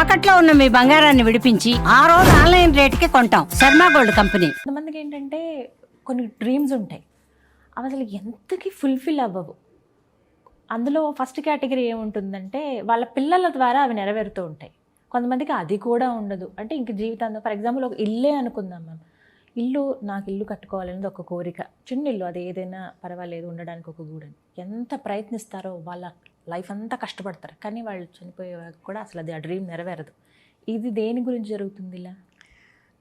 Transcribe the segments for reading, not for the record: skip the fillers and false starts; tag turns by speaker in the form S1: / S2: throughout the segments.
S1: తాకట్లో ఉన్న మీ బంగారాన్ని విడిపించి ఆ రోజు ఆన్లైన్ రేటుకి కొంటాం. Sharma gold company.
S2: కొంతమందికి ఏంటంటే కొన్ని డ్రీమ్స్ ఉంటాయి, అవి అసలు ఎంతకి ఫుల్ఫిల్ అవ్వవు. అందులో ఫస్ట్ కేటగిరీ ఏముంటుందంటే వాళ్ళ పిల్లల ద్వారా అవి నెరవేరుతూ ఉంటాయి. కొంతమందికి అది కూడా ఉండదు. అంటే ఇంక జీవితాంతం ఫర్ ఎగ్జాంపుల్ ఒక ఇల్లే అనుకుందాం మ్యామ్. నాకు ఇల్లు కట్టుకోవాలనేది ఒక కోరిక, చిన్న ఇల్లు, అది ఏదైనా పర్వాలేదు ఉండడానికి ఒక గూడని. ఎంత ప్రయత్నిస్తారో, వాళ్ళ లైఫ్ అంతా కష్టపడతారు, కానీ వాళ్ళు చనిపోయే వరకు కూడా అసలు అది ఆ డ్రీమ్ నెరవేరదు. ఇది దేని గురించి జరుగుతుంది ఇలా?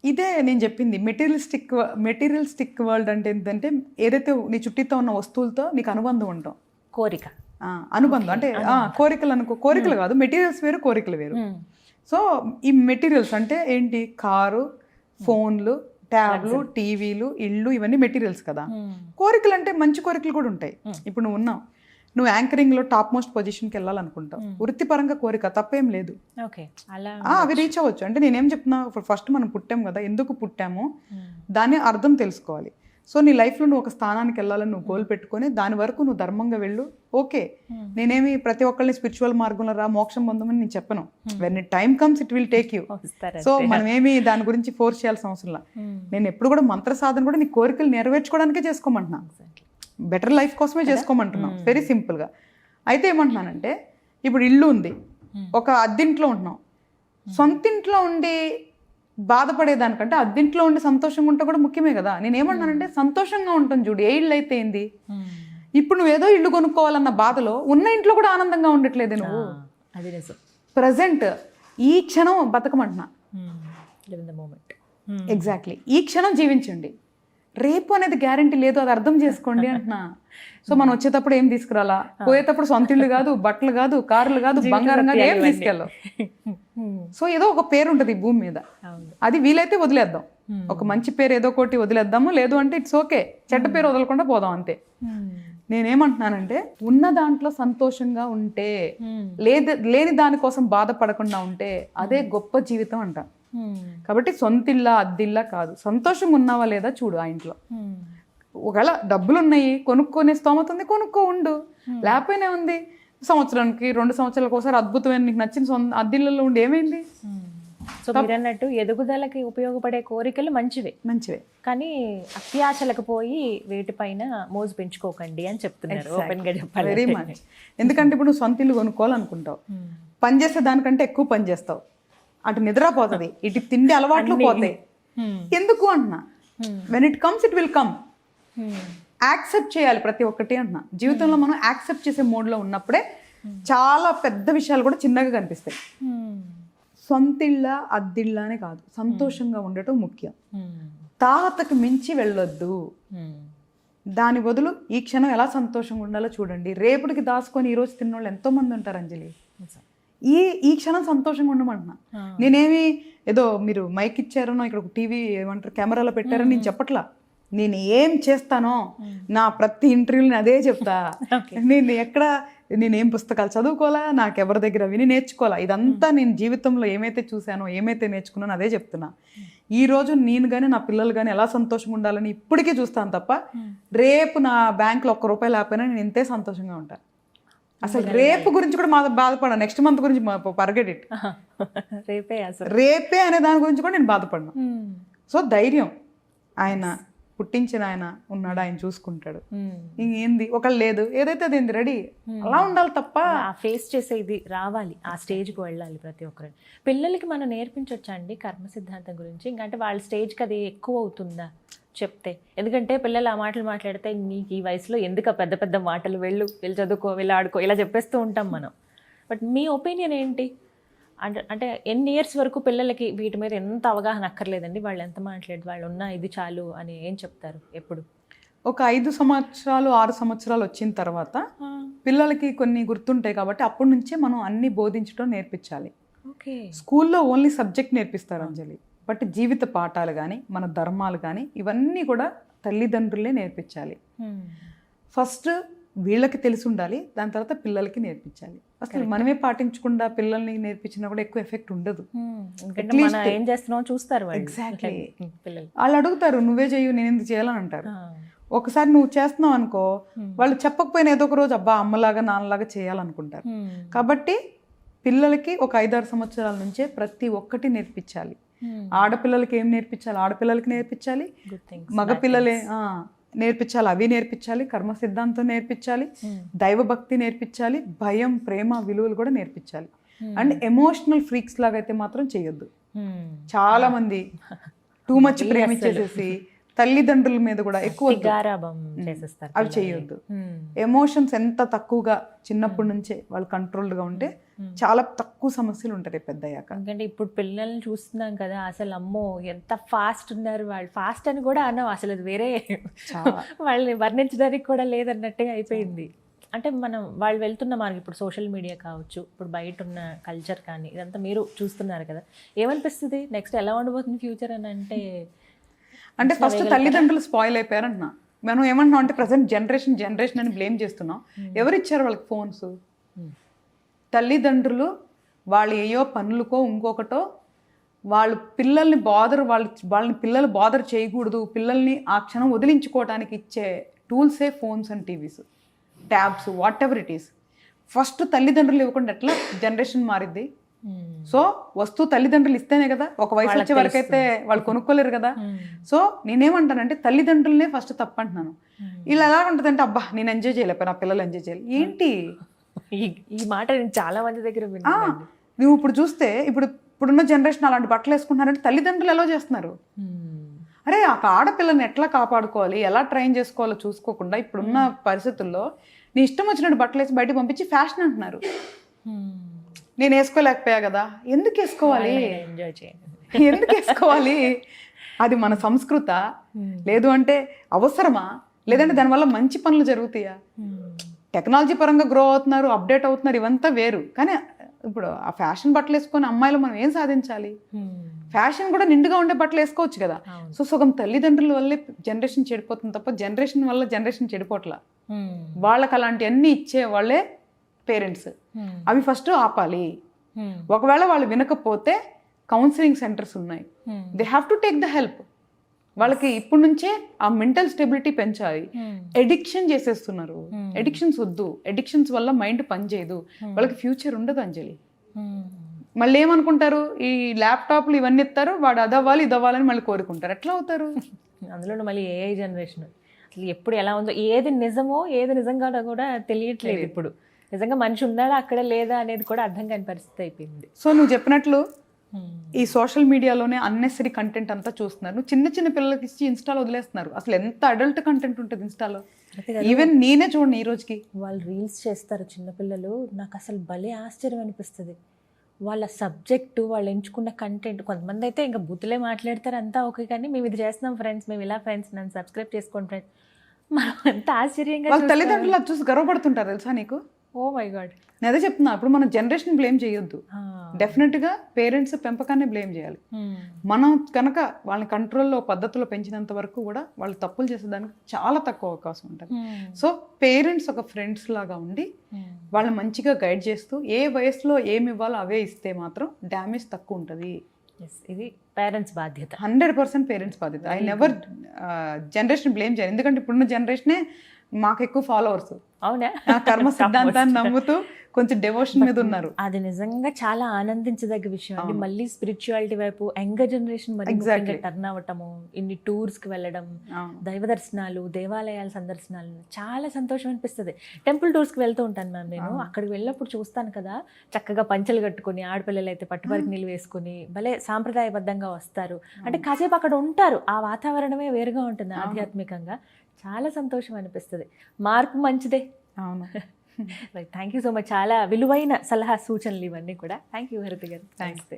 S3: ఇదే నేను చెప్పింది మెటీరియలిస్టిక్ వరల్డ్ అంటే ఏంటంటే ఏదైతే నీ చుట్టూతో ఉన్న వస్తువులతో నీకు అనుబంధం ఉంటాం,
S2: కోరిక,
S3: అనుబంధం అంటే కోరికలు అనుకో, కోరికలు కాదు, మెటీరియల్స్ వేరు కోరికలు వేరు. సో ఈ మెటీరియల్స్ అంటే ఏంటి, కారు, ఫోన్లు, ట్యాబ్లు, టీవీలు, ఇళ్ళు, ఇవన్నీ మెటీరియల్స్ కదా. కోరికలు అంటే మంచి కోరికలు కూడా ఉంటాయి. ఇప్పుడు నువ్వు యాంకరింగ్లో టాప్ మోస్ట్ పొజిషన్కి వెళ్ళాలనుకుంటావు, వృత్తిపరంగా కోరిక, తప్పేం లేదు, అవి రీచ్ అవ్వచ్చు. అంటే నేనేం చెప్తున్నా, ఫస్ట్ మనం పుట్టాం కదా, ఎందుకు పుట్టామో దాన్ని అర్థం తెలుసుకోవాలి. సో నీ లైఫ్లో నువ్వు ఒక స్థానానికి వెళ్ళాలని నువ్వు గోల్ పెట్టుకొని దాని వరకు నువ్వు ధర్మంగా వెళ్ళు. ఓకే, నేనేమి ప్రతి ఒక్కరిని స్పిరిచువల్ మార్గంలో రా మోక్షం పొందమని నేను చెప్పను. When it time comes it will take you. So మనమేమి దాని గురించి ఫోర్స్ చేయాల్సిన అవసరం లేదు. నేను ఎప్పుడు కూడా మంత్ర సాధన కూడా నీ కోరికలు నెరవేర్చుకోవడానికే చేసుకోమంటున్నా, బెటర్ లైఫ్ కోసమే చేసుకోమంటున్నాం, వెరీ సింపుల్గా. అయితే ఏమంటున్నానంటే, ఇప్పుడు ఇల్లు ఉంది, ఒక అద్దింట్లో ఉంటున్నాం, సొంత ఇంట్లో ఉండి బాధపడేదానికంటే అద్దింట్లో ఉండి సంతోషంగా ఉంటే కూడా ముఖ్యమే కదా. నేనేమన్నానంటే సంతోషంగా ఉంటాను చూడు, ఏ ఇల్లు అయితే ఏంది. ఇప్పుడు నువ్వేదో ఇల్లు కొనుక్కోవాలన్న బాధలో ఉన్న ఇంట్లో కూడా ఆనందంగా ఉండట్లేదు నువ్వు. ప్రజెంట్ ఈ క్షణం బతకమంటున్నా, ఎగ్జాక్ట్లీ ఈ క్షణం జీవించండి. రేపు అనేది గ్యారంటీ లేదు, అది అర్థం చేసుకోండి అంటున్నా. సో మనం వచ్చేటప్పుడు ఏం తీసుకురాలా, పోయేటప్పుడు సొంత ఇల్లు కాదు, బట్టలు కాదు, కార్లు కాదు, బంగారం కాదు, ఏం తీసుకెళ్ళావు. సో ఏదో ఒక పేరు ఉంటుంది ఈ భూమి మీద, అది వీలైతే వదిలేద్దాం. ఒక మంచి పేరు ఏదో ఒకటి వదిలేద్దాము, లేదు అంటే ఇట్స్ ఓకే, చెడ్డ పేరు వదలకుండా పోదాం అంతే. నేనేమంటున్నానంటే ఉన్న దాంట్లో సంతోషంగా ఉంటే, లేని దానికోసం బాధపడకుండా ఉంటే అదే గొప్ప జీవితం అంట. కాబట్టి సొంతిల్లా అద్దిల్లా కాదు, సంతోషంగా ఉన్నావా లేదా చూడు ఆ ఇంట్లో. ఒకవేళ డబ్బులు ఉన్నాయి, కొనుక్కొనే స్తోమత ఉంది, కొనుక్కో ఉండు, లేకపోయినా ఉంది. సంవత్సరానికి 2 సంవత్సరాలకు ఒకసారి అద్భుతమైన నీకు నచ్చిన అద్దిళ్ళలో ఉండి ఏమైంది.
S2: సో మీరు అన్నట్టు ఎదుగుదలకి ఉపయోగపడే కోరికలు మంచివే, కానీ అత్యాశలకు పోయి వేటిపైన మోజు పెంచుకోకండి అని చెప్తున్నారు ఓపెన్ గా చెప్పాలి.
S3: Very much. ఎందుకంటే ఇప్పుడు నువ్వు సొంత ఇల్లు కొనుక్కోవాలనుకుంటావు, పని చేసే దానికంటే ఎక్కువ పని చేస్తావు, అటు నిద్రపోతుంది, ఇటు తిండి అలవాట్లు పోతాయి. ఎందుకు అంటున్నా, when it comes it will come. Accept చేయాలి ప్రతి ఒక్కటి అంటున్నా. జీవితంలో మనం యాక్సెప్ట్ చేసే మోడ్లో ఉన్నప్పుడే చాలా పెద్ద విషయాలు కూడా చిన్నగా కనిపిస్తాయి. సొంతిళ్ళ అద్దిళ్ళ అనే కాదు, సంతోషంగా ఉండటం ముఖ్యం. తాహతకు మించి వెళ్ళొద్దు, దాని బదులు ఈ క్షణం ఎలా సంతోషంగా ఉండాలో చూడండి. రేపటికి దాచుకొని ఈరోజు తిన్నోళ్ళు ఎంతో మంది ఉంటారు అంజలి. ఈ క్షణం సంతోషంగా ఉండమంటున్నా. నేనేమి ఏదో మీరు మైక్ ఇచ్చారనో ఇక్కడ ఒక టీవీ ఏమంటారు కెమెరాలో పెట్టారని నేను చెప్పట్లా. నేను ఏం చేస్తానో నా ప్రతి ఇంటర్వ్యూని అదే చెప్తా. నేనేం పుస్తకాలు చదువుకోవాలా, నాకెవరి దగ్గర విని నేర్చుకోవాలా, ఇదంతా నేను జీవితంలో ఏమైతే చూశానో ఏమైతే నేర్చుకున్నానో అదే చెప్తున్నా. ఈ రోజు నేను కానీ నా పిల్లలు కానీ ఎలా సంతోషంగా ఉండాలని ఇప్పటికీ చూస్తాను తప్ప రేపు నా బ్యాంకులో ₹1 లేకపోయినా నేను ఇంతే సంతోషంగా ఉంటాను. అసలు రేపు గురించి కూడా బాధపడను, నెక్స్ట్ మంత్ గురించి ఫర్గెట్ ఇట్, రేపే అనే దాని గురించి కూడా నేను బాధపడను. సో ధైర్యం, ఆయన పుట్టించిన ఆయన ఉన్నాడు, ఆయన చూసుకుంటాడు. ఇంకేంది, ఒకళ్ళు లేదు ఏదైతే అదేంది రెడీ, అలా ఉండాలి తప్ప
S2: ఫేస్ చేసే ఇది రావాలి, ఆ స్టేజ్కి వెళ్ళాలి ప్రతి ఒక్కరు. పిల్లలకి మనం నేర్పించవచ్చా అండి కర్మ సిద్ధాంతం గురించి? ఇంకంటే వాళ్ళ స్టేజ్కి అది ఎక్కువ అవుతుందా చెప్తే? ఎందుకంటే పిల్లలు ఆ మాటలు మాట్లాడితే నీకు ఈ వయసులో ఎందుకు పెద్ద పెద్ద మాటలు, వెళ్ళి చదువుకో, వెళ్ళి ఆడుకో, ఇలా చెప్పేస్తూ ఉంటాం మనం. బట్ మీ ఒపీనియన్ ఏంటి? అంటే ఎన్ని ఇయర్స్ వరకు పిల్లలకి వీటి మీద ఎంత అవగాహన అక్కర్లేదండి, వాళ్ళు ఎంత మాట్లాడేది, వాళ్ళు ఉన్న ఇది చాలు అని ఏం చెప్తారు? ఎప్పుడు
S3: ఒక 5 సంవత్సరాలు 6 సంవత్సరాలు వచ్చిన తర్వాత పిల్లలకి కొన్ని గుర్తుంటాయి కాబట్టి అప్పటి నుంచే మనం అన్ని బోధించడం నేర్పించాలి. స్కూల్లో ఓన్లీ సబ్జెక్ట్ నేర్పిస్తారు అంజలి, బట్ జీవిత పాఠాలు కానీ మన ధర్మాలు కానీ ఇవన్నీ కూడా తల్లిదండ్రులే నేర్పించాలి. ఫస్ట్ వీళ్ళకి తెలిసి ఉండాలి, దాని తర్వాత పిల్లలకి నేర్పించాలి. అసలు మనమే పాటించకుండా పిల్లల్ని నేర్పించినా కూడా ఎక్కువ ఎఫెక్ట్ ఉండదు.
S2: ఏం చేస్తున్నావు చూస్తారు.
S3: ఎగ్జాక్ట్లీ, వాళ్ళు అడుగుతారు నువ్వే చెయ్యు నేను ఎందుకు చేయాలని అంటారు. ఒకసారి నువ్వు చేస్తున్నావు అనుకో, వాళ్ళు చెప్పకపోయినా ఏదో ఒక రోజు అబ్బా అమ్మలాగా నాన్నలాగా చేయాలనుకుంటారు. కాబట్టి పిల్లలకి ఒక 5-6 సంవత్సరాల నుంచే ప్రతి ఒక్కటి నేర్పించాలి. ఆడపిల్లలకి ఏం నేర్పించాలి, ఆడపిల్లలకి నేర్పించాలి, మగపిల్లలే నేర్పించాలి, అవి నేర్పించాలి, కర్మ సిద్ధాంతం నేర్పించాలి, దైవభక్తి నేర్పించాలి, భయం, ప్రేమ, విలువలు కూడా నేర్పించాలి. అండ్ ఎమోషనల్ ఫ్రీక్స్ లాగా అయితే మాత్రం చేయొద్దు. చాలా మంది టూ మచ్ ప్రేమించేసేసి తల్లిదండ్రుల మీద కూడా ఎక్కువ
S2: చేసేస్తారు.
S3: అవి చేయొద్దు. ఎమోషన్స్ ఎంత తక్కువగా చిన్నప్పటి నుంచే వాళ్ళు కంట్రోల్డ్గా ఉంటే చాలా తక్కువ సమస్యలు ఉంటాయి పెద్ద అయ్యాక.
S2: ఎందుకంటే ఇప్పుడు పిల్లల్ని చూస్తున్నాం కదా, అసలు అమ్మో ఎంత ఫాస్ట్ ఉన్నారు వాళ్ళు. ఫాస్ట్ అని కూడా అన్నాం, అసలు అది వేరే వాళ్ళని వర్ణించడానికి కూడా లేదన్నట్టుగా అయిపోయింది. అంటే వాళ్ళు వెళ్తున్న మనకి ఇప్పుడు సోషల్ మీడియా కావచ్చు, ఇప్పుడు బయట ఉన్న కల్చర్ కానీ ఇదంతా మీరు చూస్తున్నారు కదా, ఏమనిపిస్తుంది నెక్స్ట్ ఎలా ఉండబోతుంది ఫ్యూచర్ అని? అంటే
S3: ఫస్ట్ తల్లిదండ్రులు స్పాయిల్ అయిపోయారంటున్నా. మనం ఏమంటున్నాం అంటే ప్రజెంట్ జనరేషన్ అని బ్లేమ్ చేస్తున్నాం. ఎవరు ఇచ్చారు వాళ్ళకి ఫోన్స్? తల్లిదండ్రులు వాళ్ళు ఏయో పనులకో ఇంకొకటో వాళ్ళు పిల్లల్ని వాళ్ళని పిల్లలు బాదర్ చేయకూడదు, పిల్లల్ని ఆ క్షణం వదిలించుకోవడానికి ఇచ్చే టూల్సే phones and TVs, tabs, whatever it is. First తల్లిదండ్రులు ఇవ్వకుండా ఎట్లా జనరేషన్ మారిద్ది? సో వస్తువు తల్లిదండ్రులు ఇస్తేనే కదా, ఒక వయసు వచ్చే వరకు అయితే వాళ్ళు కొనుక్కోలేరు కదా. సో నేనేమంటానంటే తల్లిదండ్రులనే ఫస్ట్ తప్పంటున్నాను. ఇలా ఎలా ఉంటుందంటే అబ్బా నేను ఎంజాయ్ చేయలేకపోయినా, నా పిల్లలు ఎంజాయ్ చేయాలి ఏంటి?
S2: ఈ మాట నేను చాలా మంది దగ్గర
S3: నువ్వు ఇప్పుడు చూస్తే ఇప్పుడున్న జనరేషన్ అలాంటి బట్టలు వేసుకుంటున్నారంటే తల్లిదండ్రులు ఎలా చేస్తున్నారు? అరే ఆ ఆడపిల్లని ఎట్లా కాపాడుకోవాలి, ఎలా ట్రైన్ చేసుకోవాలో చూసుకోకుండా ఇప్పుడున్న పరిస్థితుల్లో నీ ఇష్టం వచ్చినట్టు బట్టలు వేసి బయటకు పంపించి ఫ్యాషన్ అంటున్నారు. నేను వేసుకోలేకపోయా కదా, ఎందుకు వేసుకోవాలి? ఎందుకు వేసుకోవాలి? అది మన సంస్కృత, లేదు అంటే అవసరమా, లేదంటే దానివల్ల మంచి పనులు జరుగుతాయా? టెక్నాలజీ పరంగా గ్రో అవుతున్నారు, అప్డేట్ అవుతున్నారు, ఇవంతా వేరు. కానీ ఇప్పుడు ఆ ఫ్యాషన్ బట్టలు వేసుకొని అమ్మాయిలు మనం ఏం సాధించాలి? ఫ్యాషన్ కూడా నిండుగా ఉండే బట్టలు వేసుకోవచ్చు కదా. సో సగం తల్లిదండ్రుల వల్లే జనరేషన్ చెడిపోతుంది తప్ప జనరేషన్ వల్ల జనరేషన్ చెడిపోట్లా. వాళ్ళకి అలాంటివన్నీ ఇచ్చే వాళ్ళే పేరెంట్స్. అవి ఫస్ట్ ఆపాలి. ఒకవేళ వాళ్ళు వినకపోతే కౌన్సిలింగ్ సెంటర్స్ ఉన్నాయి, they have to take the help. వాళ్ళకి ఇప్పటి నుంచే ఆ మెంటల్ స్టెబిలిటీ పెంచాలి. ఎడిక్షన్ చేసేస్తున్నారు, ఎడిక్షన్స్ వద్దు. ఎడిక్షన్స్ వల్ల మైండ్ పనిచేయదు, వాళ్ళకి ఫ్యూచర్ ఉండదు. అంజలి మళ్ళీ ఏమనుకుంటారు, ఈ ల్యాప్టాప్లు ఇవన్నీ ఇస్తారు, వాడు అదవ్వాలి ఇదవ్వాలని మళ్ళీ కోరుకుంటారు. ఎట్లా అవుతారు?
S2: అందులో మళ్ళీ ఏఐ జనరేషన్ అసలు ఎప్పుడు ఎలా ఉందో, ఏది నిజమో ఏది నిజంగా కూడా తెలియట్లేదు. ఇప్పుడు నిజంగా మనిషి ఉన్నాడా అక్కడ లేదా అనేది కూడా అర్థం కాని పరిస్థితి అయిపోయింది.
S3: సో నువ్వు చెప్పినట్లు ఈ సోషల్ మీడియాలోనే అన్నెసరీ కంటెంట్ అంతా చూస్తున్నారు. నువ్వు చిన్న పిల్లలకి ఇచ్చి ఇన్స్టాలో వదిలేస్తున్నారు. అసలు ఎంత అడల్ట్ కంటెంట్ ఉంటుంది ఇన్స్టాలో. ఈవెన్ నేనే చూడండి ఈ రోజుకి
S2: వాళ్ళు రీల్స్ చేస్తారు చిన్నపిల్లలు. నాకు అసలు భలే ఆశ్చర్యం అనిపిస్తుంది. వాళ్ళ సబ్జెక్టు, వాళ్ళు ఎంచుకున్న కంటెంట్. కొంతమంది అయితే ఇంకా బూతులే మాట్లాడతారు, అంతా ఓకే, కానీ మేము ఇది చేస్తున్నాం ఫ్రెండ్స్, మేము ఇలా ఫ్రెండ్స్, నన్ను సబ్స్క్రైబ్ చేసుకోండి ఫ్రెండ్స్. మనం ఎంత ఆశ్చర్యంగా
S3: వాళ్ళ తల్లిదండ్రులు అది చూసి గర్వపడుతుంటారు తెలుసా నీకు?
S2: Oh my god.
S3: నేను అదే చెప్తున్నా. ఇప్పుడు మనం జనరేషన్ బ్లేమ్ చేయొద్దు, డెఫినెట్గా పేరెంట్స్ పెంపకాన్ని బ్లేమ్ చేయాలి. మనం కనుక వాళ్ళని కంట్రోల్లో పద్ధతిలో పెంచినంత వరకు కూడా వాళ్ళు తప్పులు చేసేదానికి చాలా తక్కువ అవకాశం ఉంటుంది. సో పేరెంట్స్ ఒక ఫ్రెండ్స్ లాగా ఉండి వాళ్ళని మంచిగా గైడ్ చేస్తూ ఏ వయసులో ఏమి ఇవ్వాలో అవే ఇస్తే మాత్రం డ్యామేజ్ తక్కువ ఉంటుంది.
S2: ఇది పేరెంట్స్ బాధ్యత,
S3: 100% పేరెంట్స్ బాధ్యత. ఐ నెవర్ జనరేషన్ బ్లేమ్ చేయాలి. ఎందుకంటే ఇప్పుడున్న జనరేషనే మాకు ఎక్కువ ఫాలోవర్స్.
S2: అవునా?
S3: కర్మ సిద్ధాంతాన్ని నమ్ముతూ కొంచెం డెవోషన్ మీద ఉన్నారు.
S2: అది నిజంగా చాలా ఆనందించదగ్గ విషయం అండి. మళ్ళీ స్పిరిచువాలిటీ వైపు యంగర్ జనరేషన్ టర్న్ అవ్వటము, ఇన్ని టూర్స్కి వెళ్ళడం, దైవ దర్శనాలు, దేవాలయాల సందర్శనాలు, చాలా సంతోషం అనిపిస్తుంది. టెంపుల్ టూర్స్కి వెళ్తూ ఉంటాను మ్యామ్ నేను. అక్కడికి వెళ్ళినప్పుడు చూస్తాను కదా, చక్కగా పంచలు కట్టుకుని ఆడపిల్లలు అయితే పట్టుబరికి నీళ్ళు వేసుకుని భలే సాంప్రదాయబద్ధంగా వస్తారు. అంటే కాసేపు అక్కడ ఉంటారు, ఆ వాతావరణమే వేరుగా ఉంటుంది ఆధ్యాత్మికంగా. చాలా సంతోషం అనిపిస్తుంది. మార్పు మంచిదే.
S3: అవును.
S2: Thank you so much. చాలా విలువైన సలహా సూచనలు ఇవన్నీ కూడా. థ్యాంక్ యూ హరిత గారు.
S3: థ్యాంక్స్.